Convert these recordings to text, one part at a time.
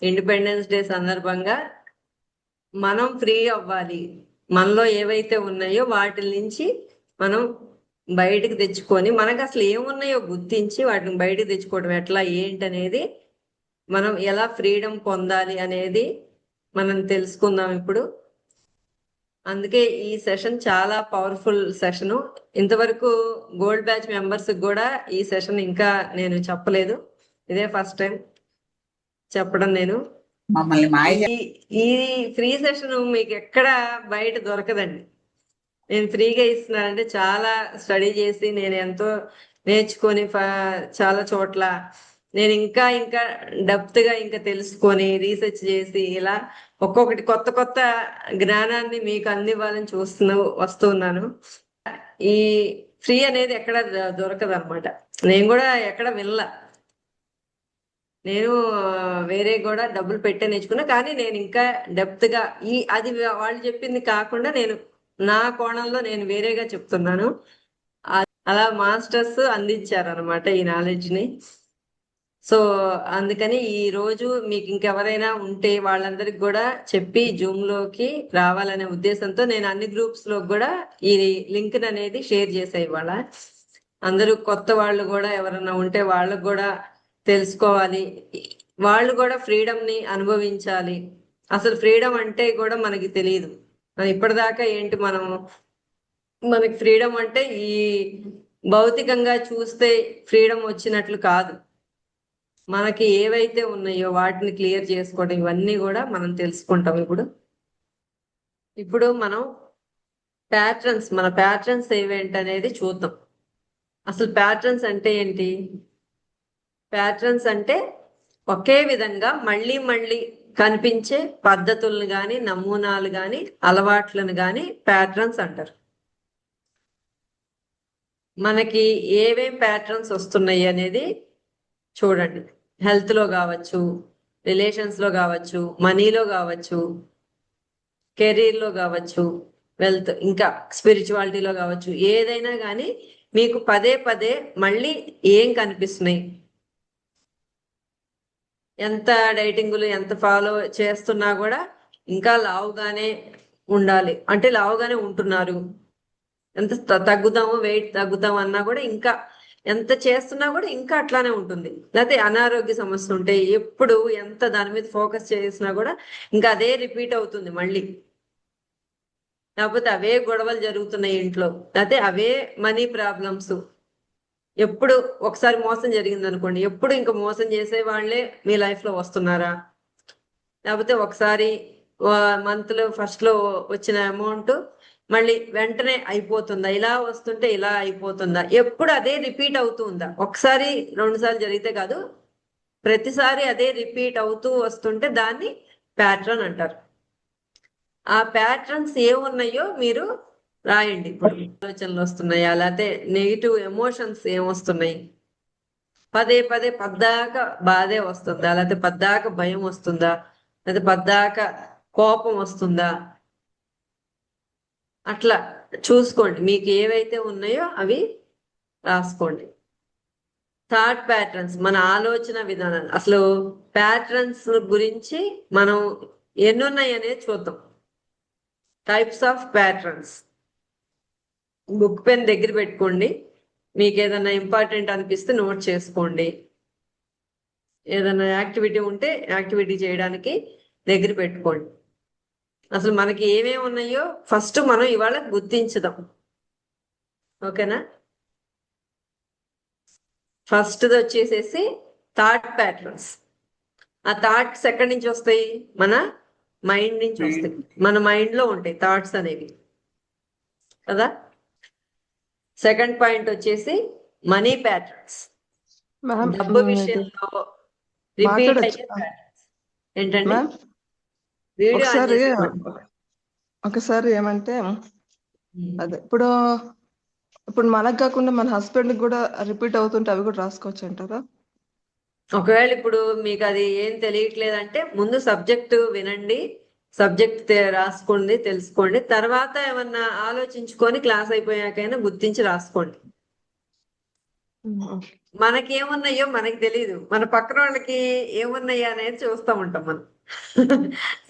Independence day సందర్భంగా మనం free అవ్వాలి. మనలో ఏవైతే ఉన్నాయో వాటి నుంచి మనం బయటకు తెచ్చుకొని మనకు అసలు ఏమున్నాయో గుర్తించి వాటిని బయటకు తెచ్చుకోవడం ఎట్లా ఏంటనేది, మనం ఎలా ఫ్రీడమ్ పొందాలి అనేది మనం తెలుసుకుందాం ఇప్పుడు. అందుకే ఈ సెషన్ చాలా పవర్ఫుల్ సెషను. ఇంతవరకు గోల్డ్ బ్యాచ్ మెంబర్స్ కూడా ఈ సెషన్ ఇంకా నేను చెప్పలేదు, ఇదే ఫస్ట్ టైం చెప్పడం. నేను ఈ ఫ్రీ సెషన్ మీకు ఎక్కడ బయట దొరకదండి. నేను ఫ్రీగా ఇస్తున్నానంటే చాలా స్టడీ చేసి నేను ఎంతో నేర్చుకొని చాలా చోట్ల నేను ఇంకా ఇంకా డెప్త్గా ఇంకా తెలుసుకొని రీసెర్చ్ చేసి ఇలా ఒక్కొక్కటి కొత్త కొత్త జ్ఞానాన్ని మీకు అందివ్వాలని వస్తున్నాను. ఈ ఫ్రీ అనేది ఎక్కడ దొరకదు అనమాట. నేను కూడా ఎక్కడ వినలా. నేను వేరే కూడా డబ్బులు పెట్టే నేర్చుకున్నా, కానీ నేను ఇంకా డెప్త్గా అది వాళ్ళు చెప్పింది కాకుండా నేను నా కోణంలో నేను వేరేగా చెప్తున్నాను. అలా మాస్టర్స్ అందించారు అనమాట ఈ నాలెడ్జ్ని. సో అందుకని ఈ రోజు మీకు ఇంకెవరైనా ఉంటే వాళ్ళందరికి కూడా చెప్పి జూమ్లోకి రావాలనే ఉద్దేశంతో నేను అన్ని గ్రూప్స్లో కూడా ఈ లింక్ అనేది షేర్ చేసా. ఇవాళ అందరూ కొత్త వాళ్ళు కూడా ఎవరైనా ఉంటే వాళ్ళకు కూడా తెలుసుకోవాలి, వాళ్ళు కూడా ఫ్రీడమ్ని అనుభవించాలి. అసలు ఫ్రీడమ్ అంటే కూడా మనకి తెలియదు. ఇప్పటిదాకా ఏంటి, మనకి ఫ్రీడమ్ అంటే ఈ భౌతికంగా చూస్తే ఫ్రీడమ్ వచ్చినట్లు కాదు. మనకి ఏవైతే ఉన్నాయో వాటిని క్లియర్ చేసుకోవడం, ఇవన్నీ కూడా మనం తెలుసుకుంటాం. ఇప్పుడు మనం మన ప్యాటర్న్స్ ఏవేంటనేది చూద్దాం. అసలు ప్యాటర్న్స్ అంటే ఏంటి? ప్యాటర్న్స్ అంటే ఒకే విధంగా మళ్ళీ మళ్ళీ కనిపించే పద్ధతులను కానీ నమూనాలు కానీ అలవాట్లను కానీ ప్యాటర్న్స్ అంటారు. మనకి ఏవేం ప్యాటర్న్స్ వస్తున్నాయి అనేది చూడండి. హెల్త్లో కావచ్చు, రిలేషన్స్లో కావచ్చు, మనీలో కావచ్చు, కెరీర్లో కావచ్చు, వెల్త్, ఇంకా స్పిరిచువాలిటీలో కావచ్చు, ఏదైనా కానీ మీకు పదే పదే మళ్ళీ ఏం కనిపిస్తున్నాయి? ఎంత డైటింగులు ఎంత ఫాలో చేస్తున్నా కూడా ఇంకా లావుగానే ఉండాలి అంటే లావుగానే ఉంటున్నారు. ఎంత తగ్గుతాము, వెయిట్ తగ్గుతాం అన్నా కూడా ఇంకా ఎంత చేస్తున్నా కూడా ఇంకా అట్లానే ఉంటుంది. లేకపోతే అనారోగ్య సమస్యలు ఉంటాయి, ఎప్పుడు ఎంత దాని మీద ఫోకస్ చేసినా కూడా ఇంకా అదే రిపీట్ అవుతుంది మళ్ళీ. లేకపోతే అవే గొడవలు జరుగుతున్నాయి ఇంట్లో, లేకపోతే అవే మనీ ప్రాబ్లమ్స్. ఎప్పుడు ఒకసారి మోసం జరిగింది అనుకోండి, ఎప్పుడు ఇంకా మోసం చేసే వాళ్ళే మీ లైఫ్లో వస్తున్నారా? లేకపోతే ఒకసారి మంత్లో ఫస్ట్లో వచ్చిన అమౌంట్ మళ్ళీ వెంటనే అయిపోతుందా? ఇలా వస్తుంటే ఇలా అయిపోతుందా? ఎప్పుడు అదే రిపీట్ అవుతుందా? ఒకసారి 2 సార్లు జరిగితే కాదు, ప్రతిసారి అదే రిపీట్ అవుతూ వస్తుంటే దాన్ని ప్యాటర్న్ అంటారు. ఆ ప్యాటర్న్స్ ఏమున్నాయో మీరు రాయండి. ఇప్పుడు ఆలోచనలు వస్తున్నాయా, లేకపోతే నెగిటివ్ ఎమోషన్స్ ఏమొస్తున్నాయి? పదే పదే పద్దాక బాధే వస్తుందా, లేకపోతే పద్దాక భయం వస్తుందా, లేకపోతే పద్దాక కోపం వస్తుందా? అట్లా చూసుకోండి. మీకు ఏవైతే ఉన్నాయో అవి రాసుకోండి. థాట్ ప్యాటర్న్స్, మన ఆలోచన విధానాలు. అసలు ప్యాటర్న్స్ గురించి మనం ఎన్నున్నాయి అనేది చూద్దాం. Types of patterns. Book pen దగ్గర పెట్టుకోండి. మీకు ఏదైనా ఇంపార్టెంట్ అనిపిస్తే నోట్ చేసుకోండి. ఏదైనా యాక్టివిటీ ఉంటే యాక్టివిటీ చేయడానికి దగ్గర పెట్టుకోండి. అసలు మనకి ఏమేమి ఉన్నాయో ఫస్ట్ మనం ఇవాళ గుర్తించుదాం. ఓకేనా? ఫస్ట్ది వచ్చేసేసి థాట్ ప్యాటర్న్స్. ఆ థాట్స్ ఎక్కడి నుంచి వస్తాయి? మన మైండ్ నుంచి వస్తాయి. మన మైండ్లో ఉంటాయి థాట్స్ అనేవి కదా. సెకండ్ పాయింట్ వచ్చేసి మనీ ప్యాటర్న్స్. డబ్బు విషయంలో రిపీట్ అయ్యే ప్యాటర్న్స్ ఏంటండి? వీడియో ఒకసారి ఏమంటే అదే ఇప్పుడు మనకు కాకుండా మన హస్బెండ్ కూడా రిపీట్ అవుతుంటే అవి కూడా రాసుకోవచ్చు అంటారా? ఒకవేళ ఇప్పుడు మీకు అది ఏం తెలియట్లేదంటే ముందు సబ్జెక్టు వినండి, సబ్జెక్ట్ రాసుకోండి, తెలుసుకోండి. తర్వాత ఏమన్నా ఆలోచించుకొని క్లాస్ అయిపోయాకైనా గుర్తించి రాసుకోండి. మనకేమున్నాయో మనకి తెలియదు, మన పక్కన వాళ్ళకి ఏమున్నాయా అనేది చూస్తూ ఉంటాం మనం.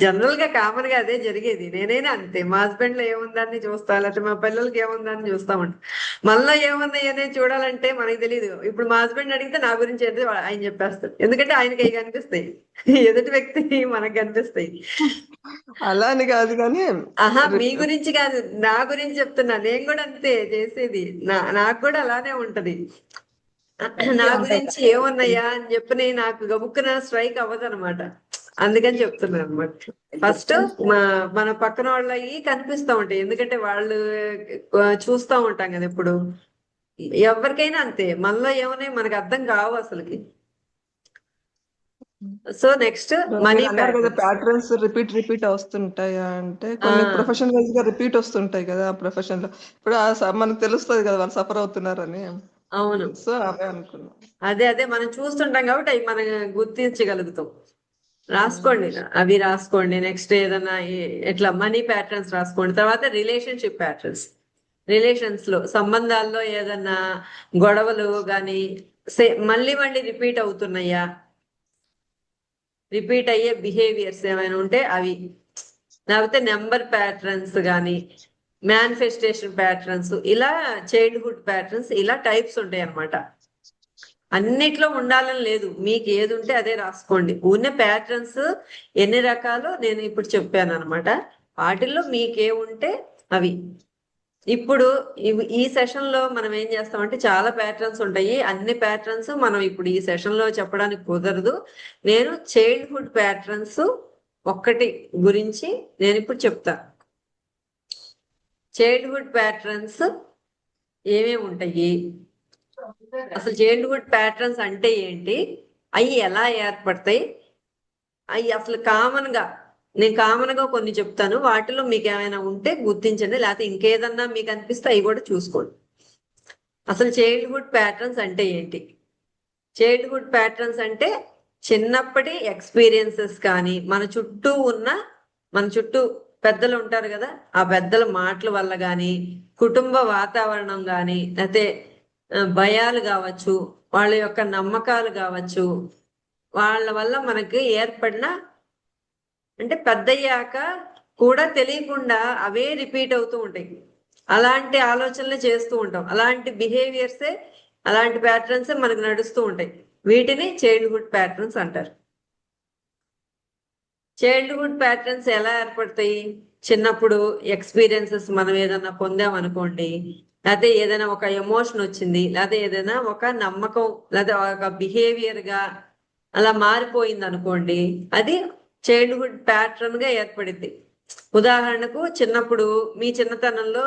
జనరల్ గా కామన్ గా అదే జరిగేది. నేనైనా అంతే, మా హస్బెండ్ లో ఏముందని చూస్తా, లేకపోతే మా పిల్లలకి ఏముందని చూస్తా ఉంటాం. మనలో ఏమున్నాయి అనేది చూడాలంటే మనకి తెలియదు. ఇప్పుడు మా హస్బెండ్ అడిగితే నా గురించి అయితే ఆయన చెప్పేస్తాడు, ఎందుకంటే ఆయనకి అవి కనిపిస్తాయి. ఎదుటి వ్యక్తి మనకు కనిపిస్తాయి. అలా అని కాదు కానీ ఆహా, మీ రిప్- గురించి కాదు, నా గురించి చెప్తున్నా. నేను కూడా అంతే చేసేది, నాకు కూడా అలానే ఉంటది. నా గురించి ఏమున్నాయా అని చెప్పి నాకు గబుక్కున స్ట్రైక్ అవ్వదు అనమాట. అందుకని చెప్తున్నాను అనమాట. ఫస్ట్ మన పక్కన వాళ్ళవి కనిపిస్తా ఉంటాయి, ఎందుకంటే వాళ్ళు చూస్తా ఉంటాం కదా ఎప్పుడు. ఎవరికైనా అంతే, మనలో ఏమున్నాయి మనకు అర్థం కావు అసలుకి. సో నెక్స్ట్ మనీ మీరు అన్నారు కదా ప్యాటర్న్స్. ప్యాటర్న్స్ రిపీట్ వస్తుంటాయా అంటే, కొన్ని ప్రొఫెషన్ వైజ్ గా రిపీట్ వస్తుంటాయి కదా ఆ ప్రొఫెషన్ లో. ఇప్పుడు మనకు తెలుస్తుంది కదా వాళ్ళు సఫర్ అవుతున్నారని. అవును, సో అవే అనుకున్నా. అదే అదే మనం చూస్తుంటాం కాబట్టి అవి మనం గుర్తించగలుగుతాం. రాసుకోండి, అవి రాసుకోండి. నెక్స్ట్ ఏదన్నా ఎట్లా మనీ ప్యాటర్న్స్ రాసుకోండి. తర్వాత రిలేషన్షిప్ ప్యాటర్న్స్. రిలేషన్స్ లో, సంబంధాల్లో ఏదన్నా గొడవలు గాని మళ్ళీ మళ్ళీ రిపీట్ అవుతున్నాయా, రిపీట్ అయ్యే బిహేవియర్స్ ఏమైనా ఉంటే అవి. లేకపోతే నెంబర్ ప్యాటర్న్స్ కానీ, మేనిఫెస్టేషన్ ప్యాటర్న్స్, ఇలా చైల్డ్హుడ్ ప్యాటర్న్స్, ఇలా టైప్స్ ఉంటాయి అన్నమాట. అన్నిట్లో ఉండాలని లేదు, మీకు ఏది ఉంటే అదే రాసుకోండి. ఉన్న ప్యాటర్న్స్ ఎన్ని రకాలు నేను ఇప్పుడు చెప్పాను అనమాట. వాటిల్లో మీకే ఉంటే అవి. ఇప్పుడు ఈ సెషన్ లో మనం ఏం చేస్తామంటే, చాలా ప్యాటర్న్స్ ఉంటాయి. అన్ని ప్యాటర్న్స్ మనం ఇప్పుడు ఈ సెషన్ లో చెప్పడానికి కుదరదు. నేను చైల్డ్హుడ్ ప్యాటర్న్స్ ఒక్కటి గురించి నేను ఇప్పుడు చెప్తాను. చైల్డ్హుడ్ ప్యాటర్న్స్ ఏమేమి ఉంటాయి, అసలు చైల్డ్హుడ్ ప్యాటర్న్స్ అంటే ఏంటి, అవి ఎలా ఏర్పడతాయి, అవి అసలు నేను కామన్ గా కొన్ని చెప్తాను. వాటిలో మీకు ఏమైనా ఉంటే గుర్తించండి, లేకపోతే ఇంకేదన్నా మీకు అనిపిస్తే అవి కూడా చూసుకోండి. అసలు చైల్డ్హుడ్ ప్యాటర్న్స్ అంటే ఏంటి? చైల్డ్హుడ్ ప్యాటర్న్స్ అంటే చిన్నప్పటి ఎక్స్పీరియన్సెస్ కానీ, మన చుట్టూ పెద్దలు ఉంటారు కదా, ఆ పెద్దల మాటల వల్ల కానీ, కుటుంబ వాతావరణం కానీ, లేకపోతే భయాలు కావచ్చు, వాళ్ళ యొక్క నమ్మకాలు కావచ్చు, వాళ్ళ వల్ల మనకి ఏర్పడిన, అంటే పెద్దయ్యాక కూడా తెలియకుండా అవే రిపీట్ అవుతూ ఉంటాయి. అలాంటి ఆలోచనలు చేస్తూ ఉంటాం, అలాంటి బిహేవియర్సే, అలాంటి ప్యాటర్న్సే మనకు నడుస్తూ ఉంటాయి. వీటిని చైల్డ్హుడ్ ప్యాటర్న్స్ అంటారు. చైల్డ్హుడ్ ప్యాటర్న్స్ ఎలా ఏర్పడతాయి? చిన్నప్పుడు ఎక్స్పీరియన్సెస్ మనం ఏదైనా పొందాం అనుకోండి, లేకపోతే ఏదైనా ఒక ఎమోషన్ వచ్చింది, లేకపోతే ఏదైనా ఒక నమ్మకం, లేకపోతే ఒక బిహేవియర్ గా అలా మారిపోయింది అనుకోండి, అది చైల్డ్హుడ్ ప్యాటర్న్ గా ఏర్పడింది. ఉదాహరణకు, చిన్నప్పుడు మీ చిన్నతనంలో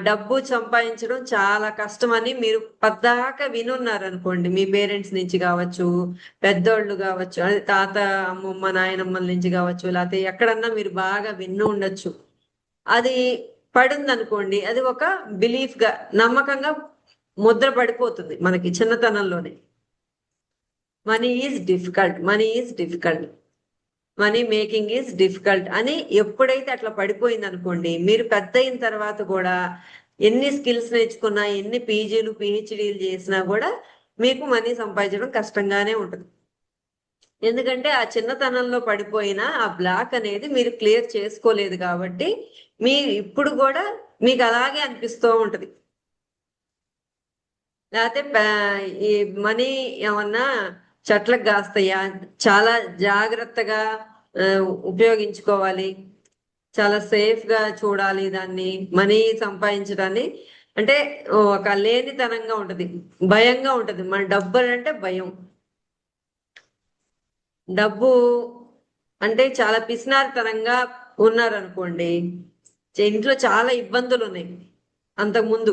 డబ్బు సంపాదించడం చాలా కష్టమని మీరు పద్దాకా వినున్నారు అనుకోండి, మీ పేరెంట్స్ నుంచి కావచ్చు, పెద్దోళ్ళు కావచ్చు, అది తాత అమ్మమ్మ నాయనమ్మల నుంచి కావచ్చు, లేకపోతే ఎక్కడన్నా మీరు బాగా విన్ను ఉండొచ్చు. అది పడింది అనుకోండి, అది ఒక బిలీఫ్ గా, నమ్మకంగా ముద్ర పడిపోతుంది మనకి చిన్నతనంలోనే. Money is difficult, money is difficult, money making is difficult అని ఎప్పుడైతే అట్లా పడిపోయింది అనుకోండి, మీరు పెద్ద అయిన తర్వాత కూడా ఎన్ని స్కిల్స్ నేర్చుకున్నా, ఎన్ని పీజీలు పిహెచ్డీలు చేసినా కూడా మీకు మనీ సంపాదించడం కష్టంగానే ఉంటుంది. ఎందుకంటే ఆ చిన్నతనంలో పడిపోయిన ఆ బ్లాక్ అనేది మీరు క్లియర్ చేసుకోలేదు కాబట్టి, మీరు ఇప్పుడు కూడా మీకు అలాగే అనిపిస్తూ ఉంటది. లేకపోతే ఈ మనీ ఏమన్నా చెట్లకు కాస్తాయా, చాలా జాగ్రత్తగా ఆ, ఉపయోగించుకోవాలి, చాలా సేఫ్ గా చూడాలి దాన్ని, మనీ సంపాదించడాన్ని. అంటే ఒక లేనితనంగా ఉంటది, భయంగా ఉంటది. మన డబ్బు అంటే భయం. డబ్బు అంటే చాలా పిసినారితనంగా ఉన్నారనుకోండి, ఇంట్లో చాలా ఇబ్బందులు ఉన్నాయి. అంతకుముందు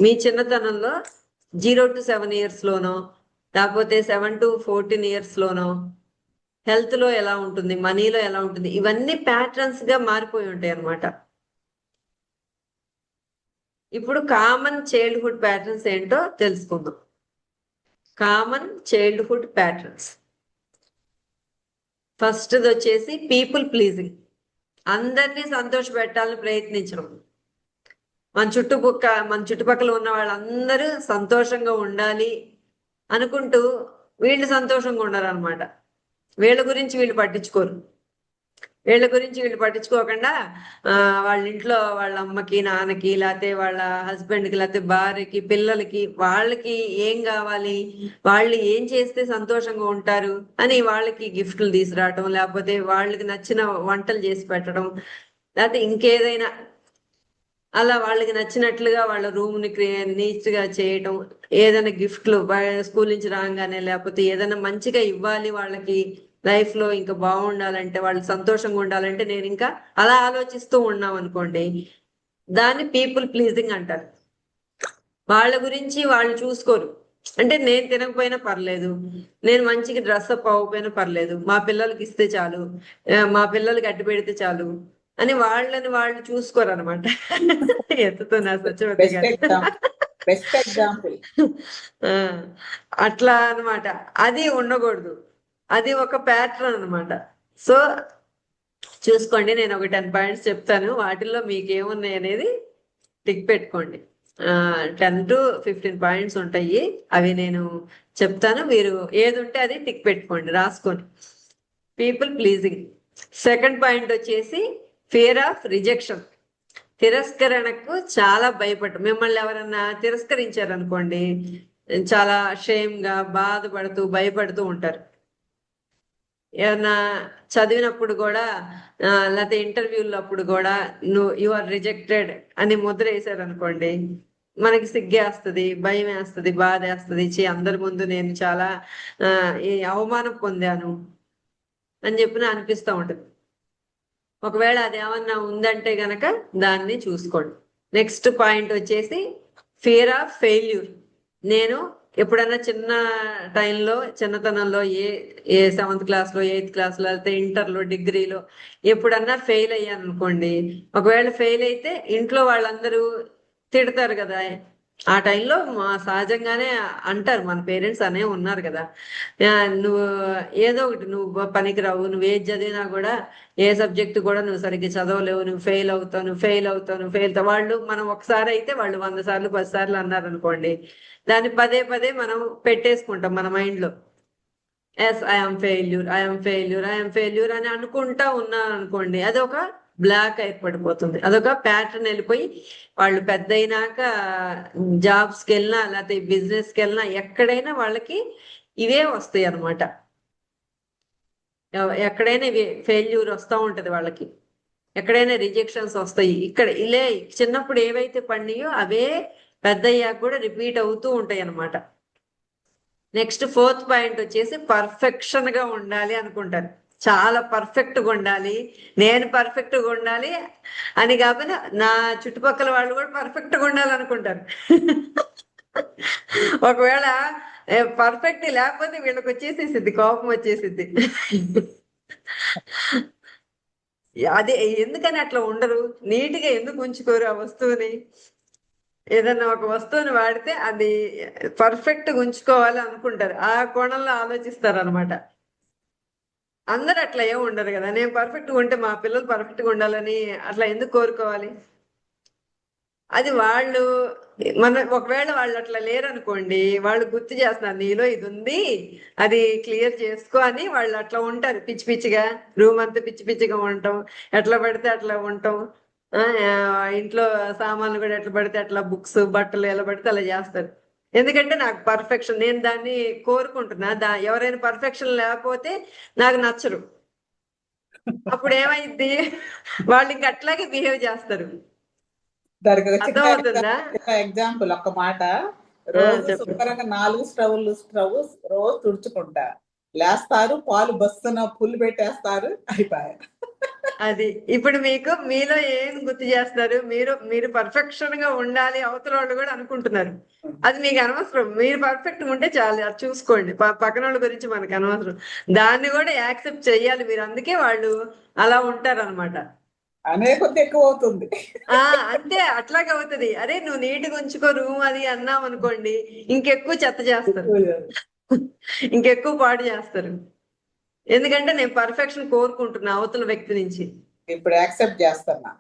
మీ చిన్నతనంలో 0 to 7 years లోనో, లేకపోతే 7 to 14 years లోనో హెల్త్ లో ఎలా ఉంటుంది, మనీలో ఎలా ఉంటుంది, ఇవన్నీ ప్యాటర్న్స్ గా మారిపోయి ఉంటాయి అన్నమాట. ఇప్పుడు కామన్ చైల్డ్హుడ్ ప్యాటర్న్స్ ఏంటో తెలుసుకుందాం. Common childhood patterns. ఫస్ట్ వచ్చేసి పీపుల్ ప్లీజింగ్, అందరినీ సంతోష పెట్టాలని ప్రయత్నించడం. మన చుట్టుపక్కల ఉన్న వాళ్ళందరూ సంతోషంగా ఉండాలి అనుకుంటూ వీళ్ళు సంతోషంగా ఉండరు అనమాట. వీళ్ళ గురించి వీళ్ళు పట్టించుకోరు. వీళ్ళ గురించి వీళ్ళు పట్టించుకోకుండా వాళ్ళ ఇంట్లో వాళ్ళ అమ్మకి, నాన్నకి, లేకపోతే వాళ్ళ హస్బెండ్కి, లేకపోతే భార్యకి, పిల్లలకి, వాళ్ళకి ఏం కావాలి, వాళ్ళు ఏం చేస్తే సంతోషంగా ఉంటారు అని వాళ్ళకి గిఫ్ట్లు తీసుకురావటం, లేకపోతే వాళ్ళకి నచ్చిన వంటలు చేసి పెట్టడం, లేకపోతే ఇంకేదైనా అలా వాళ్ళకి నచ్చినట్లుగా వాళ్ళ రూమ్ ని నీట్ గా చేయటం, ఏదైనా గిఫ్ట్లు స్కూల్ నుంచి రాగానే, లేకపోతే ఏదైనా మంచిగా ఇవ్వాలి వాళ్ళకి, లైఫ్ లో ఇంకా బాగుండాలంటే, వాళ్ళు సంతోషంగా ఉండాలంటే నేను ఇంకా అలా ఆలోచిస్తూ ఉన్నాం అనుకోండి, దాన్ని పీపుల్ ప్లీజింగ్ అంటారు. వాళ్ళ గురించి వాళ్ళు చూసుకోరు. అంటే నేను తినకపోయినా పర్లేదు, నేను మంచిగా డ్రెస్ అప్ అవ్వకపోయినా పర్లేదు, మా పిల్లలకి ఇస్తే చాలు, మా పిల్లలకి అడ్డు పెడితే చాలు అని వాళ్ళని వాళ్ళు చూసుకోరు అనమాట. ఎత్తుతున్నా సత్యవతి బెస్ట్ గారు. Example, best example. ఆ, అట్లా అన్నమాట. అది ఉండకూడదు. అది ఒక ప్యాటర్న్ అన్నమాట. సో చూసుకోండి, నేను ఒక 10 పాయింట్స్ చెప్తాను, వాటిల్లో మీకు ఏమున్నాయి అనేది టిక్ పెట్టుకోండి. 10 to 15 పాయింట్స్ ఉంటాయి, అవి నేను చెప్తాను, మీరు ఏది ఉంటే అది టిక్ పెట్టుకోండి, రాసుకోండి. People pleasing. సెకండ్ పాయింట్ వచ్చేసి ఫియర్ ఆఫ్ రిజెక్షన్. తిరస్కరణకు చాలా భయపడ్డం. మిమ్మల్ని ఎవరన్నా తిరస్కరించారనుకోండి, చాలా షేమ్ గా, బాధపడుతూ, భయపడుతూ ఉంటారు. ఏమన్నా చదివినప్పుడు కూడా, లేకపోతే ఇంటర్వ్యూలో అప్పుడు కూడా యు ఆర్ రిజెక్టెడ్ అని ముద్ర వేసారు అనుకోండి, మనకి సిగ్గేస్తుంది, భయం వేస్తుంది, బాధ వేస్తుంది, అందరి ముందు నేను చాలా ఈ అవమానం పొందాను అని చెప్పి అనిపిస్తూ ఉంటుంది. ఒకవేళ అది ఏమన్నా ఉందంటే గనక దాన్ని చూసుకోండి. నెక్స్ట్ పాయింట్ వచ్చేసి ఫియర్ ఆఫ్ ఫెయిల్యూర్. నేను ఎప్పుడన్నా చిన్న టైంలో, చిన్నతనంలో, ఏ 7th క్లాస్లో, 8th క్లాస్లో, లేకపోతే ఇంటర్లో, డిగ్రీలో ఎప్పుడన్నా ఫెయిల్ అయ్యాను అనుకోండి, ఒకవేళ ఫెయిల్ అయితే ఇంట్లో వాళ్ళందరూ తిడతారు కదా. ఆ టైంలో సహజంగానే అంటారు, మన పేరెంట్స్ అనే ఉన్నారు కదా, నువ్వు ఏదో ఒకటి, నువ్వు పనికిరావు, నువ్వు ఏది చదివినా కూడా, ఏ సబ్జెక్ట్ కూడా నువ్వు సరిగ్గా చదవలేవు, నువ్వు ఫెయిల్ అవుతావు, నువ్వు ఫెయిల్ అవుతావు, నువ్వు ఫెయిల్ అవుతావు. వాళ్ళు మనం ఒకసారి అయితే వాళ్ళు 100 సార్లు 10 సార్లు అన్నారు అనుకోండి, దాన్ని పదే పదే మనం పెట్టేసుకుంటాం మన మైండ్ లో. Yes, I'm failure, I'm failure, I'm failure అని అనుకుంటా ఉన్నాను అనుకోండి, అదొక బ్లాక్ ఏర్పడిపోతుంది, అదొక ప్యాటర్న్ వెళ్ళిపోయి, వాళ్ళు పెద్ద అయినాక జాబ్స్కి వెళ్ళినా, లేకపోతే బిజినెస్కి వెళ్ళినా, ఎక్కడైనా వాళ్ళకి ఇవే వస్తాయి అన్నమాట. ఎక్కడైనా ఇవి ఫెయిల్యూర్ వస్తూ ఉంటది వాళ్ళకి, ఎక్కడైనా రిజెక్షన్స్ వస్తాయి. ఇక్కడ ఇలా చిన్నప్పుడు ఏవైతే పడినాయో అవే పెద్ద అయ్యాక కూడా రిపీట్ అవుతూ ఉంటాయి అన్నమాట. నెక్స్ట్ 4th పాయింట్ వచ్చేసి పర్ఫెక్షన్ గా ఉండాలి అనుకుంటారు. చాలా పర్ఫెక్ట్ గా ఉండాలి, నేను పర్ఫెక్ట్ గా ఉండాలి అని కాకపోయినా నా చుట్టుపక్కల వాళ్ళు కూడా పర్ఫెక్ట్ గా ఉండాలి అనుకుంటారు. ఒకవేళ పర్ఫెక్ట్ లేకపోతే వీళ్ళకి వచ్చేసేసిద్ది, కోపం వచ్చేసిద్ది. అదే ఎందుకని అట్లా ఉండరు, నీట్గా ఎందుకు ఉంచుకోరు ఆ వస్తువుని? ఏదన్నా ఒక వస్తువుని వాడితే అది పర్ఫెక్ట్ గా ఉంచుకోవాలి అనుకుంటారు, ఆ కోణంలో ఆలోచిస్తారు అనమాట. అందరు అట్లా ఏమి ఉండరు కదా, నేను పర్ఫెక్ట్ గా ఉంటే మా పిల్లలు పర్ఫెక్ట్ గా ఉండాలని అట్లా ఎందుకు కోరుకోవాలి? అది వాళ్ళు ఒకవేళ వాళ్ళు అట్లా లేరనుకోండి, వాళ్ళు గుర్తు చేస్తున్నారు, నీలో ఇది ఉంది, అది క్లియర్ చేసుకో అని. వాళ్ళు అట్లా ఉంటారు, పిచ్చి పిచ్చిగా, రూమ్ అంతా పిచ్చి పిచ్చిగా ఉండటం, ఎట్లా పడితే అట్లా ఉండటం, ఇంట్లో సామాన్లు కూడా ఎట్లా పడితే అట్లా, బుక్స్, బట్టలు ఎలా పడితే అలా చేస్తారు. ఎందుకంటే నాకు పర్ఫెక్షన్, నేను దాన్ని కోరుకుంటున్నా. ఎవరైనా పర్ఫెక్షన్ లేకపోతే నాకు నచ్చరు. అప్పుడు ఏమైంది, వాళ్ళు ఇంక అట్లాగే బిహేవ్ చేస్తారు. దానికి ఒక చిన్న అర్థమవుతుందా? ఎగ్జాంపుల్, ఒక్క మాట. రోజు చెప్పండి. శుభ్రంగా 4 స్టవ్ రోజు తుడుచుకుంటా, లేస్తారు, పాలు బస్సున పుల్లు పెట్టేస్తారు, అయిపోయాయి. అది ఇప్పుడు మీకు మీలో ఏం గుర్తు చేస్తారు, మీరు పర్ఫెక్షన్ గా ఉండాలి అవతల వాళ్ళు కూడా అనుకుంటున్నారు. అది మీకు అనవసరం, మీరు పర్ఫెక్ట్ గా ఉంటే చాలు, అది చూసుకోండి. పక్కన వాళ్ళ గురించి మనకు అనవసరం, దాన్ని కూడా యాక్సెప్ట్ చెయ్యాలి మీరు. అందుకే వాళ్ళు అలా ఉంటారు అనమాట. అనే కొద్ది ఎక్కువ అవుతుంది. అంతే, అట్లాగే అవుతుంది. అరే నువ్వు నీట్గా ఉంచుకో రూమ్ అది అన్నాం అనుకోండి, ఇంకెక్కువ చెత్త చేస్తారు, ఇంకెక్కువ పాడు చేస్తారు. ఎందుకంటే నేను పర్ఫెక్షన్ కోరుకుంటున్నా అవతల వ్యక్తి నుంచి. ఇప్పుడు యాక్సెప్ట్ చేస్తున్నా.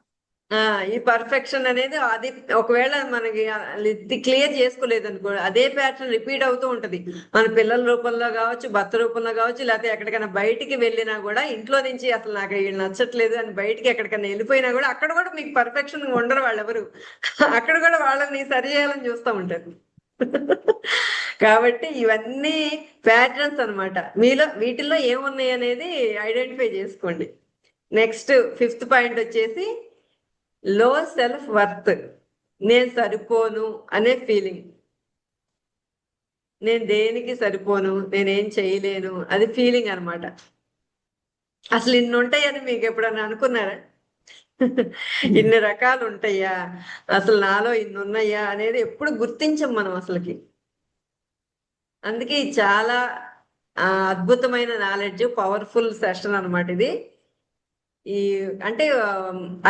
ఈ పర్ఫెక్షన్ అనేది అది ఒకవేళ మనకి ఇది క్లియర్ చేసుకోలేదు అనుకో, అదే ప్యాటర్న్ రిపీట్ అవుతూ ఉంటది. మన పిల్లల రూపంలో కావచ్చు, భర్త రూపంలో కావచ్చు, లేకపోతే ఎక్కడికైనా బయటికి వెళ్ళినా కూడా, ఇంట్లో నుంచి అసలు నాకు వీళ్ళు నచ్చట్లేదు అని బయటికి ఎక్కడికైనా వెళ్ళిపోయినా కూడా అక్కడ కూడా మీకు పర్ఫెక్షన్ ఉండరు వాళ్ళు ఎవరు. అక్కడ కూడా వాళ్ళని సరి చేయాలని చూస్తూ ఉంటారు. కాబట్టి ఇవన్నీ ప్యాటర్న్స్ అన్నమాట. మీలో వీటిల్లో ఏమున్నాయి అనేది ఐడెంటిఫై చేసుకోండి. నెక్స్ట్ 5th పాయింట్ వచ్చేసి లో సెల్ఫ్ వర్త్. నేను సరిపోను అనే ఫీలింగ్. నేను దేనికి సరిపోను, నేనేం చేయలేను, అది ఫీలింగ్ అన్నమాట. అసలు ఇన్ని ఉంటాయని మీకు ఎప్పుడన్నా అనుకున్నారా? ఇన్ని రకాలు ఉంటాయా, అసలు నాలో ఇన్ని ఉన్నాయా అనేది ఎప్పుడు గుర్తించం మనం అసలుకి. అందుకే ఇది చాలా అద్భుతమైన నాలెడ్జ్, పవర్ఫుల్ సెషన్ అన్నమాట ఇది. ఈ అంటే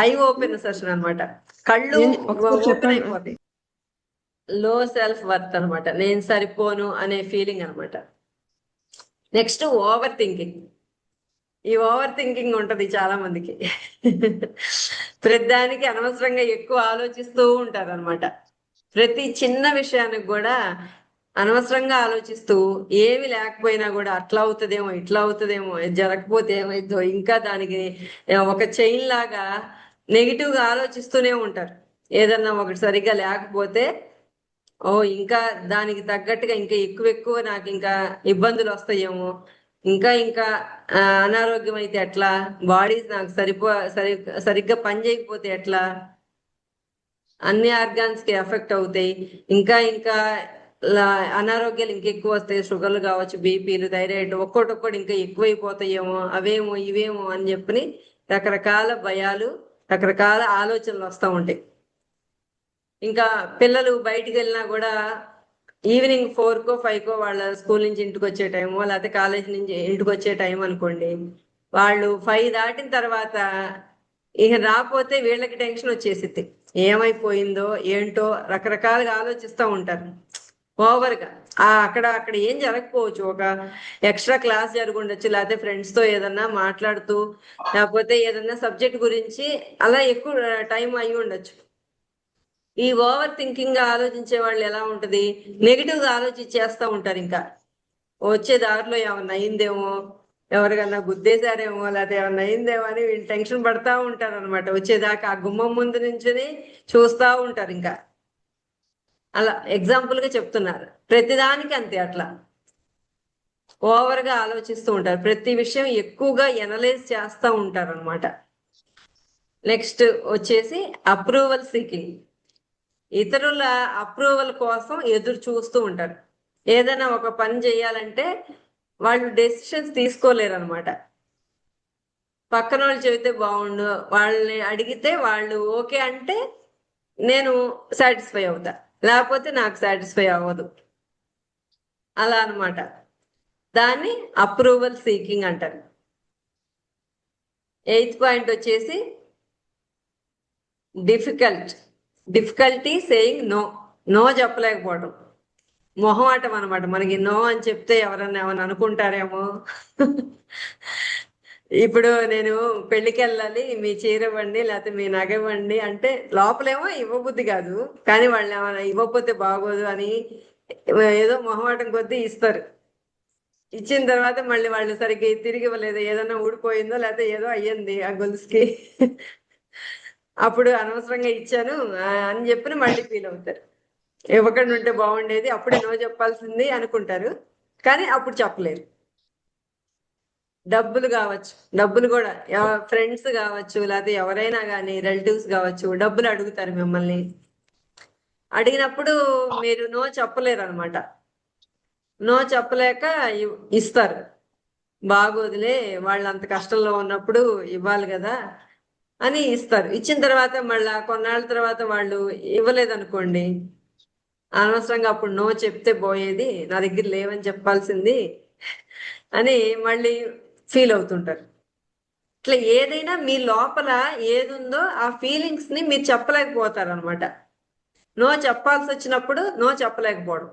ఐ ఓపెన్ సెషన్ అన్నమాట. కళ్ళు ఒకసారి ఓపెన్ చెప్పండి. అయిపోతాయి. లో సెల్ఫ్ వర్త్ అన్నమాట, నేను సరిపోను అనే ఫీలింగ్ అన్నమాట. Next over thinking. ఈ ఓవర్ థింకింగ్ ఉంటది చాలా మందికి. ప్రతిదానికి అనవసరంగా ఎక్కువ ఆలోచిస్తూ ఉంటారు అనమాట. ప్రతి చిన్న విషయానికి కూడా అనవసరంగా ఆలోచిస్తూ, ఏమి లేకపోయినా కూడా అట్లా అవుతుందేమో, ఇట్లా అవుతుందేమో, ఇది జరగకపోతే ఏమైందో, ఇంకా దానికి ఒక చైన్ లాగా నెగిటివ్ గా ఆలోచిస్తూనే ఉంటారు. ఏదన్నా ఒకటి సరిగ్గా లేకపోతే, ఓ ఇంకా దానికి తగ్గట్టుగా ఇంకా ఎక్కువ నాకు ఇంకా ఇబ్బందులు వస్తాయేమో, ఇంకా అనారోగ్యం అయితే ఎట్లా, బాడీ నాకు సరిగ్గా పని చేయకపోతే ఎట్లా, అన్ని ఆర్గాన్స్ కి ఎఫెక్ట్ అవుతాయి, ఇంకా అనారోగ్యాలు ఇంకెక్కువ వస్తాయి, షుగర్లు కావచ్చు, బీపీలు, థైరాయిడ్, ఒక్కోటొక్కటి ఇంకా ఎక్కువైపోతాయేమో, అవేమో ఇవేమో అని చెప్పి రకరకాల భయాలు, రకరకాల ఆలోచనలు వస్తూ ఉంటాయి. ఇంకా పిల్లలు బయటికి వెళ్ళినా కూడా ఈవినింగ్ 4కో 5కో వాళ్ళ స్కూల్ నుంచి ఇంటికి వచ్చే టైము, లేకపోతే కాలేజ్ నుంచి ఇంటికి వచ్చే టైం అనుకోండి, వాళ్ళు 5 దాటిన తర్వాత ఇక రాకపోతే వీళ్ళకి టెన్షన్ వచ్చేసిద్ది. ఏమైపోయిందో ఏంటో రకరకాలుగా ఆలోచిస్తూ ఉంటారు ఓవర్గా. అక్కడ ఏం జరగకపోవచ్చు, ఒక ఎక్స్ట్రా క్లాస్ జరుగుండొచ్చు, లేకపోతే ఫ్రెండ్స్ తో ఏదన్నా మాట్లాడుతూ, లేకపోతే ఏదన్నా సబ్జెక్ట్ గురించి అలా ఎక్కువ టైం అయి ఉండొచ్చు. ఈ ఓవర్ థింకింగ్ గా ఆలోచించే వాళ్ళు ఎలా ఉంటది, నెగిటివ్ గా ఆలోచించేస్తా ఉంటారు. ఇంకా వచ్చే దారిలో ఏమన్నా అయిందేమో, ఎవరికన్నా గుద్దేశారేమో, లేకపోతే ఏమన్నా అయిందేమో అని వీళ్ళు టెన్షన్ పడతా ఉంటారు అనమాట. వచ్చేదాకా ఆ గుమ్మం ముందు నుంచుని చూస్తా ఉంటారు. ఇంకా అలా ఎగ్జాంపుల్ గా చెప్తున్నారు. ప్రతిదానికి అంతే, అట్లా ఓవర్ గా ఆలోచిస్తూ ఉంటారు. ప్రతి విషయం ఎక్కువగా ఎనలైజ్ చేస్తూ ఉంటారు అనమాట. నెక్స్ట్ వచ్చేసి అప్రూవల్ సీకింగ్. ఇతరుల అప్రూవల్ కోసం ఎదురు చూస్తూ ఉంటారు. ఏదైనా ఒక పని చేయాలంటే వాళ్ళు డెసిషన్స్ తీసుకోలేరు అనమాట. పక్కన వాళ్ళు చెబితే బాగుండు, వాళ్ళని అడిగితే వాళ్ళు ఓకే అంటే నేను సాటిస్ఫై అవుతా, లేకపోతే నాకు సాటిస్ఫై అవ్వదు, అలా అనమాట. దాన్ని అప్రూవల్ సీకింగ్ అంటారు. 8th పాయింట్ వచ్చేసి డిఫికల్టీ సేయింగ్ నో. నో చెప్పలేకపోవడం, మొహమాటం అనమాట. మనకి నో అని చెప్తే ఎవరన్నా ఏమన్నా అనుకుంటారేమో. ఇప్పుడు నేను పెళ్లికి వెళ్ళాలి, మీ చీర ఇవ్వండి, లేకపోతే మీ నగ ఇవ్వండి అంటే లోపలేమో ఇవ్వబుద్ధి కాదు, కానీ వాళ్ళు ఏమైనా ఇవ్వకపోతే బాగోదు అని ఏదో మొహమాటం కొద్దీ ఇస్తారు. ఇచ్చిన తర్వాత మళ్ళీ వాళ్ళు సరిగ్గా తిరిగి ఇవ్వలేదు, ఏదైనా ఊడిపోయిందో లేకపోతే ఏదో అయ్యింది ఆ గొలుసుకి, అప్పుడు అనవసరంగా ఇచ్చాను అని చెప్పి మళ్ళీ ఫీల్ అవుతారు. ఇవ్వకుండా ఉంటే బాగుండేది, అప్పుడే నో చెప్పాల్సింది అనుకుంటారు, కానీ అప్పుడు చెప్పలేరు. డబ్బులు కావచ్చు, డబ్బులు కూడా ఫ్రెండ్స్ కావచ్చు, లేకపోతే ఎవరైనా కానీ రిలేటివ్స్ కావచ్చు, డబ్బులు అడుగుతారు మిమ్మల్ని. అడిగినప్పుడు మీరు నో చెప్పలేరు అనమాట. నో చెప్పలేక ఇస్తారు. బాగోదులే, వాళ్ళు అంత కష్టంలో ఉన్నప్పుడు ఇవ్వాలి కదా అని ఇస్తారు. ఇచ్చిన తర్వాత మళ్ళా కొన్నాళ్ళ తర్వాత వాళ్ళు ఇవ్వలేదు అనుకోండి, అనవసరంగా అప్పుడు నో చెప్తే పోయేది, నా దగ్గర లేవని చెప్పాల్సింది అని మళ్ళీ ఫీల్ అవుతుంటారు. ఇట్లా ఏదైనా మీ లోపల ఏది ఉందో ఆ ఫీలింగ్స్ ని మీరు చెప్పలేకపోతారు అనమాట. నో చెప్పాల్సి వచ్చినప్పుడు నో చెప్పలేకపోవడం,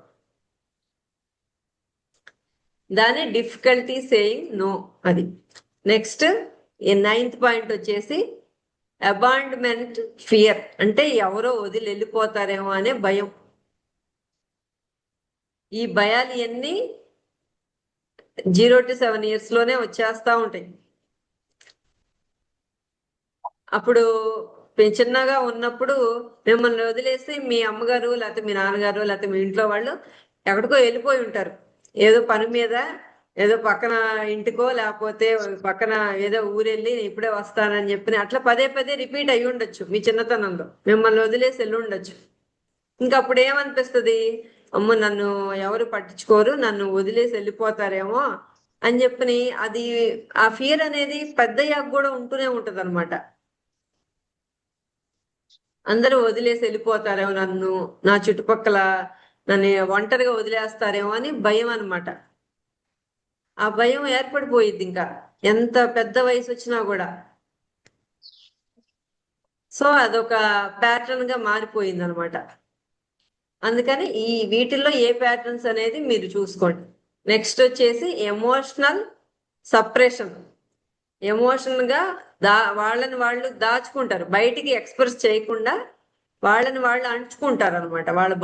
దాని డిఫికల్టీ సేయింగ్ నో. అది నెక్స్ట్ 9th పాయింట్ వచ్చేసి అబాండ్మెంట్ ఫియర్ అంటే ఎవరో వదిలి వెళ్ళిపోతారేమో అనే భయం. ఈ భయాలు ఇవన్నీ 0 to 7 years లోనే వచ్చేస్తా ఉంటాయి. అప్పుడు చిన్నగా ఉన్నప్పుడు మిమ్మల్ని వదిలేసి మీ అమ్మగారు లేకపోతే మీ నాన్నగారు లేకపోతే మీ ఇంట్లో వాళ్ళు ఎక్కడికో వెళ్ళిపోయి ఉంటారు. ఏదో పని మీద, ఏదో పక్కన ఇంటికో లేకపోతే పక్కన ఏదో ఊరెళ్ళి నేను ఇప్పుడే వస్తానని చెప్పి అట్లా పదే పదే రిపీట్ అయ్యి ఉండొచ్చు. మీ చిన్నతనంలో మిమ్మల్ని వదిలేసి వెళ్ళి ఉండొచ్చు. ఇంకా అప్పుడు ఏమనిపిస్తుంది, అమ్మ నన్ను ఎవరు పట్టించుకోరు, నన్ను వదిలేసి వెళ్ళిపోతారేమో అని చెప్పి అది ఆ ఫియర్ అనేది పెద్దయ్యాక కూడా ఉంటూనే ఉంటది అనమాట. అందరూ వదిలేసి వెళ్ళిపోతారేమో నన్ను, నా చుట్టుపక్కల నన్ను ఒంటరిగా వదిలేస్తారేమో అని భయం అన్నమాట. ఆ భయం ఏర్పడిపోయిద్ది ఇంకా ఎంత పెద్ద వయసు వచ్చినా కూడా. సో అదొక ప్యాటర్న్ గా మారిపోయింది అనమాట. అందుకని ఈ వీటిల్లో ఏ ప్యాటర్న్స్ అనేది మీరు చూసుకోండి. నెక్స్ట్ వచ్చేసి ఎమోషనల్ సప్రెషన్. ఎమోషన్ గా వాళ్ళని వాళ్ళు దాచుకుంటారు, బయటికి ఎక్స్ప్రెస్ చేయకుండా వాళ్ళని వాళ్ళు అణుచుకుంటారు అనమాట. వాళ్ళ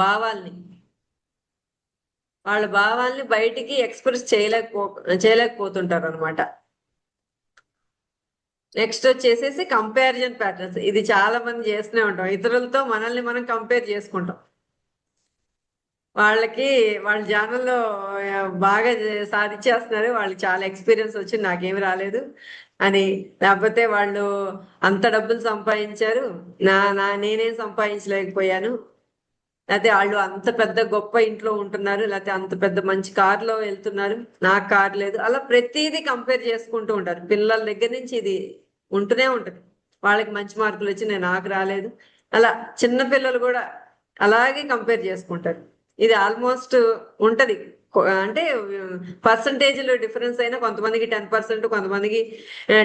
భావాల్ని బయటికి ఎక్స్ప్రెస్ చేయలేకపోతుంటారు అనమాట. నెక్స్ట్ వచ్చేసేసి కంపారిజన్ ప్యాటర్న్స్. ఇది చాలా మంది చేస్తూనే ఉంటాం, ఇతరులతో మనల్ని మనం కంపేర్ చేసుకుంటాం. వాళ్ళ ఛానల్లో బాగా సాధించేస్తున్నారు, వాళ్ళకి చాలా ఎక్స్పీరియన్స్ వచ్చి నాకేమి రాలేదు అని, లేకపోతే వాళ్ళు అంత డబ్బులు సంపాదించారు, నేనేం సంపాదించలేకపోయాను, లేకపోతే వాళ్ళు అంత పెద్ద గొప్ప ఇంట్లో ఉంటున్నారు, లేకపోతే అంత పెద్ద మంచి కారులో వెళ్తున్నారు, నాకు కారు లేదు. అలా ప్రతిదీ కంపేర్ చేసుకుంటూ ఉంటారు. పిల్లల దగ్గర నుంచి ఇది ఉంటూనే ఉంటుంది. వాళ్ళకి మంచి మార్కులు వచ్చి నాకు రాలేదు, అలా చిన్న పిల్లలు కూడా అలాగే కంపేర్ చేసుకుంటారు. ఇది ఆల్మోస్ట్ ఉంటది. అంటే పర్సంటేజ్లో డిఫరెన్స్ అయినా కొంతమందికి 10%, కొంతమందికి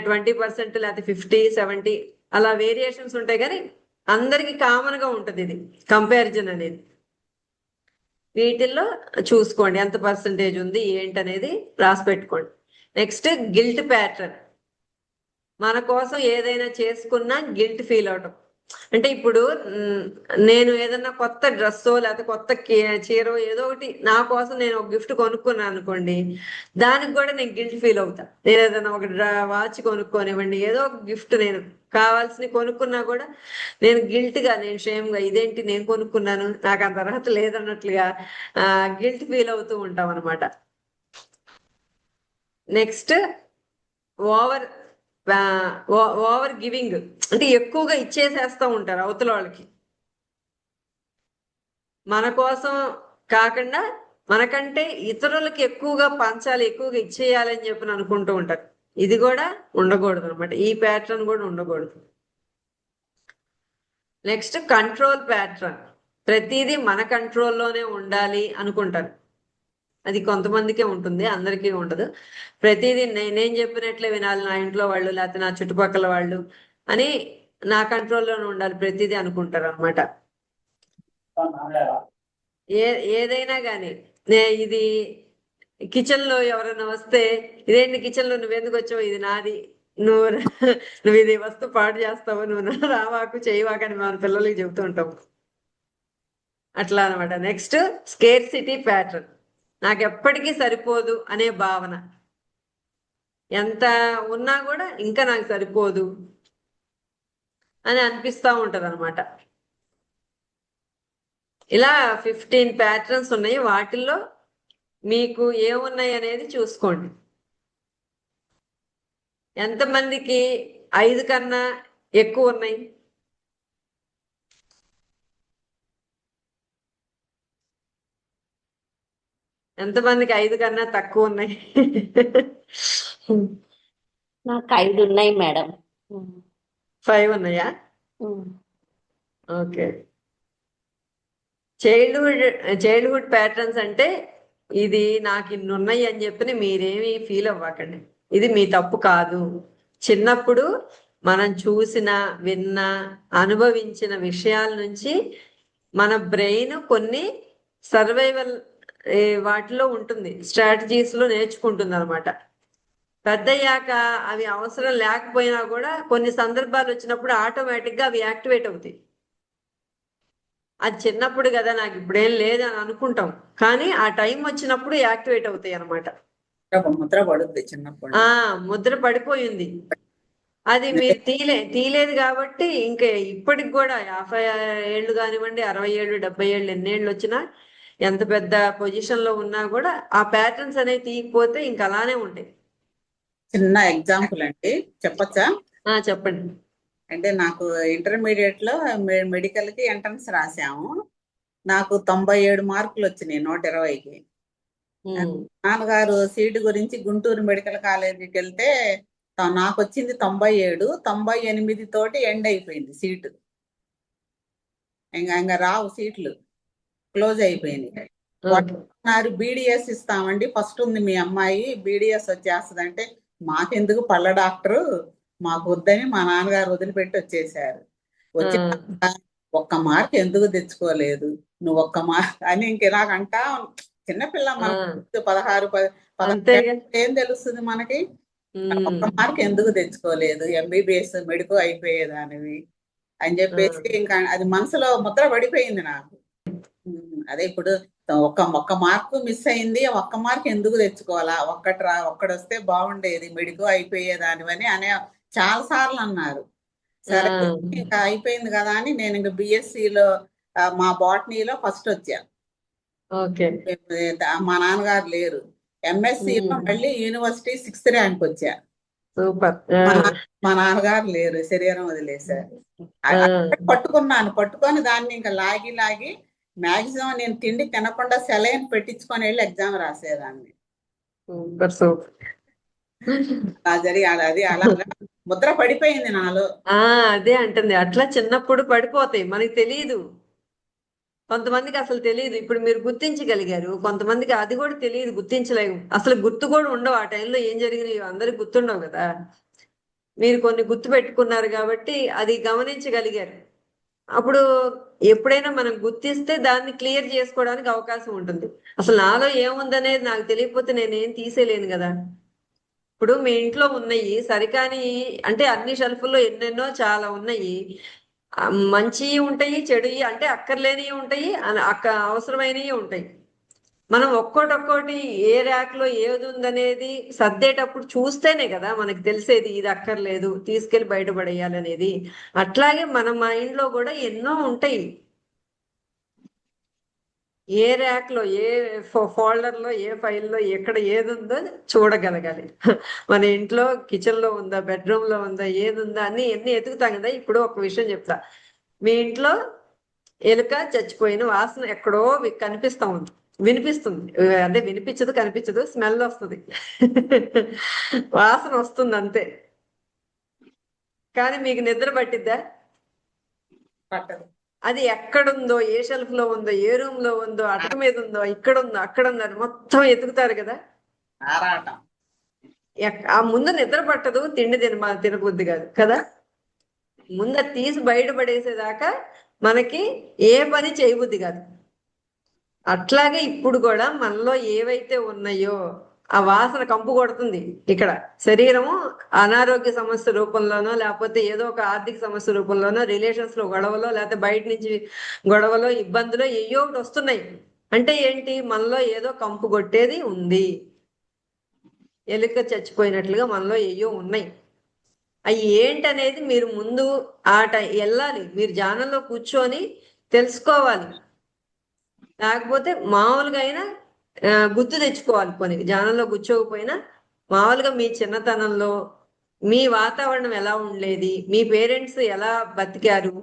20%, లేకపోతే 50, 70 అలా వేరియేషన్స్ ఉంటాయి. కానీ అందరికి కామన్ గా ఉంటది ఇది కంపారిజన్ అనేది. వీటిల్లో చూసుకోండి ఎంత పర్సంటేజ్ ఉంది ఏంటనేది రాసి పెట్టుకోండి. Next guilt pattern. మన కోసం ఏదైనా చేసుకున్నా గిల్ట్ ఫీల్ అవటం. అంటే ఇప్పుడు నేను ఏదన్నా కొత్త డ్రెస్సో లేకపోతే కొత్త చీరో ఏదో ఒకటి నా కోసం నేను ఒక గిఫ్ట్ కొనుక్కున్నాను అనుకోండి, దానికి కూడా నేను గిల్ట్ ఫీల్ అవుతా. నేను ఏదైనా ఒక వాచ్ కొనుక్కోనివ్వండి, ఏదో ఒక గిఫ్ట్ నేను కావాల్సిన కొనుక్కున్నా కూడా నేను నేను షేమ్గా ఇదేంటి నేను కొనుక్కున్నాను, నాకు అంత అర్హత లేదన్నట్లుగా గిల్ట్ ఫీల్ అవుతూ ఉంటాం అనమాట. Next over giving. అంటే ఎక్కువగా ఇచ్చేసేస్తూ ఉంటారు అవతల వాళ్ళకి. మన కోసం కాకుండా మనకంటే ఇతరులకి ఎక్కువగా పంచాలి, ఎక్కువగా ఇచ్చేయాలి అని చెప్పి అనుకుంటూ ఉంటారు. ఇది కూడా ఉండకూడదు అనమాట, ఈ ప్యాటర్న్ కూడా ఉండకూడదు. Next control pattern. ప్రతిదీ మన కంట్రోల్లోనే ఉండాలి అనుకుంటారు. అది కొంతమందికే ఉంటుంది, అందరికీ ఉండదు. ప్రతిదీ నేను చెప్పినట్లే వినాలి నా ఇంట్లో వాళ్ళు లేకపోతే నా చుట్టుపక్కల వాళ్ళు అని నా కంట్రోల్లోనే ఉండాలి ప్రతిదీ అనుకుంటారు అనమాట. ఏదైనా కానీ ఇది కిచెన్ లో ఎవరైనా వస్తే ఇదేంటి కిచెన్ లో నువ్వెందుకు వచ్చావు, ఇది నాది, నువ్వు ఇది వస్తువు పాడు చేస్తావు, నువ్వు రావాకు చేయవాకు అని మన పిల్లలకి చెబుతూ ఉంటాము. అట్లా అనమాట. Next scarcity pattern. నాకు ఎప్పటికీ సరిపోదు అనే భావన. ఎంత ఉన్నా కూడా ఇంకా నాకు సరిపోదు అని అనిపిస్తూ ఉంటది అనమాట. ఇలా 15 ప్యాటర్న్స్ ఉన్నాయి. వాటిల్లో మీకు ఏమున్నాయి అనేది చూసుకోండి. ఎంతమందికి 5 కన్నా ఎక్కువ ఉన్నాయి? ఎంతమందికి 5 కన్నా తక్కువ ఉన్నాయి? నాకు 5 ఉన్నాయి మేడం. 5 ఉన్నాయా? ఓకే. చైల్డ్హుడ్ ప్యాటర్న్స్ అంటే ఇది నాకు ఇన్ని ఉన్నాయి అని చెప్పి మీరేమి ఫీల్ అవ్వకండి, ఇది మీ తప్పు కాదు. చిన్నప్పుడు మనం చూసిన, విన్న, అనుభవించిన విషయాల నుంచి మన బ్రెయిన్ కొన్ని సర్వైవల్ వాటిలో ఉంటుంది, స్ట్రాటజీస్ లో నేర్చుకుంటుంది అనమాట. పెద్దయ్యాక అవి అవసరం లేకపోయినా కూడా కొన్ని సందర్భాలు వచ్చినప్పుడు ఆటోమేటిక్ గా అవి యాక్టివేట్ అవుతాయి. అది చిన్నప్పుడు కదా నాకు ఇప్పుడేం లేదని అనుకుంటాం, కానీ ఆ టైం వచ్చినప్పుడు యాక్టివేట్ అవుతాయి అన్నమాట. ముద్ర పడుద్ది చిన్నప్పుడు. ముద్ర పడిపోయింది. అది మీరు తీలేదు కాబట్టి ఇంకా ఇప్పటికి కూడా 50 ఏళ్ళు కానివ్వండి, 60 ఏళ్ళు, 70 ఏళ్ళు, ఎన్నేళ్ళు వచ్చినా, ఎంత పెద్ద పొజిషన్ లో ఉన్నా కూడా ఆ ప్యాటర్న్స్ అనేవి తీయకపోతే ఇంకా అలానే ఉంటాయి. చిన్న ఎగ్జాంపుల్ అండి, చెప్పచ్చా? చెప్పండి. అంటే నాకు ఇంటర్మీడియట్ లో మెడికల్ కి ఎంట్రన్స్ రాసాము. నాకు 97 మార్కులు వచ్చినాయి 120కి. నాన్నగారు సీటు గురించి గుంటూరు మెడికల్ కాలేజీకి వెళ్తే నాకు వచ్చింది 97, 98 తోటి ఎండ్ అయిపోయింది సీటు. ఇంకా రావు సీట్లు, క్లోజ్ అయిపోయినాయి. బీడిఎస్ ఇస్తామండి, ఫస్ట్ ఉంది మీ అమ్మాయి, బీడిఎస్ వచ్చేస్తుంది అంటే, మాకెందుకు పళ్ళ డాక్టరు, మాకు వద్దని మా నాన్నగారు వదిలిపెట్టి వచ్చేసారు. వచ్చి ఒక్క మార్క్ ఎందుకు తెచ్చుకోలేదు, నువ్వు ఒక్క మార్క్ అని ఇంక ఇలాగంటా. చిన్నపిల్ల మనకు 16 ఏం తెలుస్తుంది మనకి, ఒక్క మార్క్ ఎందుకు తెచ్చుకోలేదు, ఎంబీబీఎస్ మెడికల్ అయిపోయేదానివి అని చెప్పేసి ఇంకా అది మనసులో ముద్ర పడిపోయింది నాకు. అదే ఇప్పుడు ఒక్క మార్కు మిస్ అయింది, ఒక్క మార్క్ ఎందుకు తెచ్చుకోవాలా, ఒక్కడొస్తే బాగుండేది, మెడికల్ అయిపోయేదానివని అనే చాలా సార్లు అన్నారు. సరే ఇంకా అయిపోయింది కదా అని నేను ఇంకా బిఎస్సిలో మా బాటనీలో ఫస్ట్ వచ్చాను. మా నాన్నగారు లేరు. ఎంఎస్సిలో మళ్ళీ యూనివర్సిటీ 6th ర్యాంక్ వచ్చా. మా నాన్నగారు లేరు, శరీరం వదిలేశారు. పట్టుకొని దాన్ని ఇంకా లాగి మాక్సిమం నేను తిండి తినకుండా సెలైన్ పెట్టించుకొని వెళ్ళి ఎగ్జామ్ రాసేదాన్ని. అది అలా ముద్ర పడిపోయింది నాలో. అదే అంటుంది, అట్లా చిన్నప్పుడు పడిపోతాయి, మనకి తెలియదు. కొంతమందికి అసలు తెలియదు. ఇప్పుడు మీరు గుర్తించగలిగారు, కొంతమందికి అది కూడా తెలియదు, గుర్తించలేము, అసలు గుర్తు కూడా ఉండవు. ఆ టైంలో ఏం జరిగినాయో అందరికి గుర్తుండవు కదా. మీరు కొన్ని గుర్తు పెట్టుకున్నారు కాబట్టి అది గమనించగలిగారు. అప్పుడు ఎప్పుడైనా మనం గుర్తిస్తే దాన్ని క్లియర్ చేసుకోవడానికి అవకాశం ఉంటుంది. అసలు నాలో ఏముందనేది నాకు తెలియకపోతే నేనేం తీసేయలేను కదా. ఇప్పుడు మీ ఇంట్లో ఉన్నాయి సరికాని, అంటే అన్ని షెల్ఫ్ల్లో ఎన్నెన్నో చాలా ఉన్నాయి, మంచి ఉంటాయి, చెడు అంటే అక్కర్లేనివి ఉంటాయి, అవసరమైనవి ఉంటాయి. మనం ఒక్కోటి ఏ ర్యాక్ లో ఏది ఉందనేది సర్దేటప్పుడు చూస్తేనే కదా మనకి తెలిసేది, ఇది అక్కర్లేదు తీసుకెళ్లి బయటపడేయాలనేది. అట్లాగే మన మైండ్ లో కూడా ఎన్నో ఉంటాయి. ఏ ర్యాక్ లో, ఏ ఫోల్డర్ లో, ఏ ఫైల్లో ఎక్కడ ఏది ఉందో చూడగలగాలి. మన ఇంట్లో కిచెన్ లో ఉందా, బెడ్రూమ్ లో ఉందా, ఏది ఉందా అని ఎన్ని ఎతుకుతాం కదా. ఇప్పుడు ఒక విషయం చెప్తా, మీ ఇంట్లో ఎలుక చచ్చిపోయిన వాసన ఎక్కడో కనిపిస్తా ఉంది, వినిపిస్తుంది, అంటే వినిపించదు, కనిపించదు, స్మెల్ వస్తుంది. వాసన వస్తుంది అంతే. కానీ మీకు నిద్ర పట్టిద్దా? పట్టదు. అది ఎక్కడుందో, ఏ షెల్ఫ్ లో ఉందో, ఏ రూమ్ లో ఉందో, అటక మీద ఉందో, ఇక్కడ ఉందో, అక్కడ ఉందో అని మొత్తం ఎతుకుతారు కదా. ఆ ముందు నిద్ర పట్టదు, తిండి తినబుద్ధి కాదు కదా. ముందు తీసి బయటపడేసేదాకా మనకి ఏ పని చేయబుద్ధి కాదు. అట్లాగే ఇప్పుడు కూడా మనలో ఏవైతే ఉన్నాయో ఆ వాసన కంపు కొడుతుంది. ఇక్కడ శరీరము అనారోగ్య సమస్య రూపంలోనో, లేకపోతే ఏదో ఒక ఆర్థిక సమస్య రూపంలోనో, రిలేషన్స్ లో గొడవలో, లేకపోతే బయట నుంచి గొడవలో, ఇబ్బందులో ఏయో ఒకటి వస్తున్నాయి. అంటే ఏంటి, మనలో ఏదో కంపు కొట్టేది ఉంది, ఎలుక చచ్చిపోయినట్లుగా మనలో ఏయో ఉన్నాయి. అవి ఏంటనేది మీరు ముందు వెళ్ళాలి, మీరు ధ్యానంలో కూర్చొని తెలుసుకోవాలి. లేకపోతే మామూలుగా అయినా గుర్తు తెచ్చుకోవాలి. కొన్ని ధ్యానంలో కూర్చోకపోయినా మామూలుగా మీ చిన్నతనంలో మీ వాతావరణం ఎలా ఉండేది, మీ పేరెంట్స్ ఎలా బతికారు,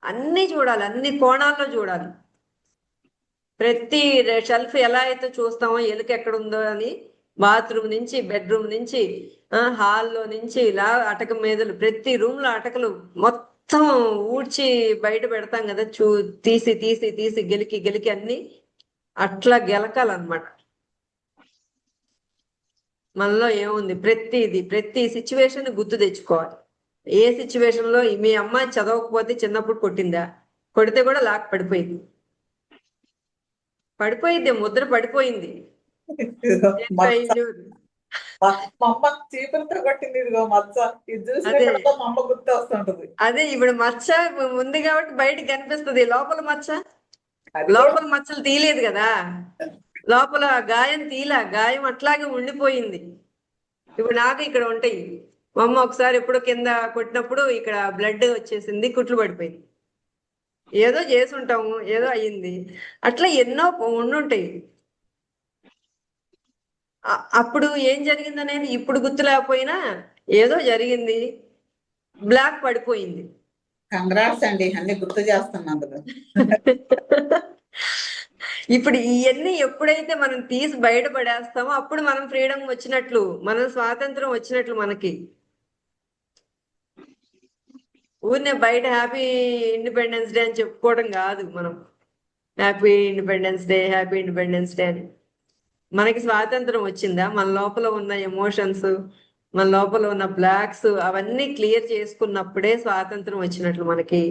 అన్నీ చూడాలి, అన్ని కోణాల్లో చూడాలి. ప్రతి షెల్ఫ్ ఎలా అయితే చూస్తామో ఎలుక ఎక్కడుందో అని, బాత్రూమ్ నుంచి, బెడ్రూమ్ నుంచి, హాల్లో నుంచి, ఇలా అటక మీదలు, ప్రతి రూమ్ లో అటకలు మొత్తం ఊడ్చి బయట పెడతాం కదా, తీసి తీసి తీసి గెలికి గెలికి అన్ని అట్లా గెలకాలన్నమాట. మనలో ఏముంది, ప్రతి సిచ్యువేషన్ గుర్తు తెచ్చుకోవాలి. ఏ సిచ్యువేషన్ లో మీ అమ్మాయి చదవకపోతే చిన్నప్పుడు కొట్టిందా? కొడితే కూడా లాక్ పడిపోయింది, ముద్ర పడిపోయింది. మా అమ్మ చీపురుతో కొట్టింది, ఇదిగో మచ్చ. ఇది అదే చూసినప్పుడు మా అమ్మ గుర్తు వస్తుంటది. అదే ఇప్పుడు మచ్చ ఉంది కాబట్టి బయటకు కనిపిస్తుంది. లోపల మచ్చ, అది కూడా లోపల మచ్చలు తీయలేదు కదా, లోపల గాయం గాయం అట్లాగే ఉండిపోయింది. ఇప్పుడు నాకు ఇక్కడ ఉంటాయి. మా అమ్మ ఒకసారి ఎప్పుడో కింద కొట్టినప్పుడు ఇక్కడ బ్లడ్ వచ్చేసింది, కుట్లు పడిపోయింది. ఏదో చేసి ఉంటాము, ఏదో అయ్యింది. అట్లా ఎన్నో ఉండుంటాయి. అప్పుడు ఏం జరిగింది అనేది ఇప్పుడు గుర్తు లేకపోయినా ఏదో జరిగింది, బ్లాక్ పడిపోయింది. కంగ్రాట్స్ అండి అన్ని గుర్తు చేస్తున్నందుకు. ఇప్పుడు ఇవన్నీ ఎప్పుడైతే మనం తీసి బయటపడేస్తామో అప్పుడు మనం ఫ్రీడమ్ వచ్చినట్లు, మనం స్వాతంత్రం వచ్చినట్లు. మనకి ఊరినే బయట హ్యాపీ ఇండిపెండెన్స్ డే అని చెప్పుకోవడం కాదు. మనం happy independence day, happy independence day అని మనకి స్వాతంత్రం వచ్చిందా? మన లోపల ఉన్న ఎమోషన్స్, మన లోపల ఉన్న బ్లాక్స్ అవన్నీ క్లియర్ చేసుకున్నప్పుడే స్వాతంత్రం వచ్చినట్లు మనకి.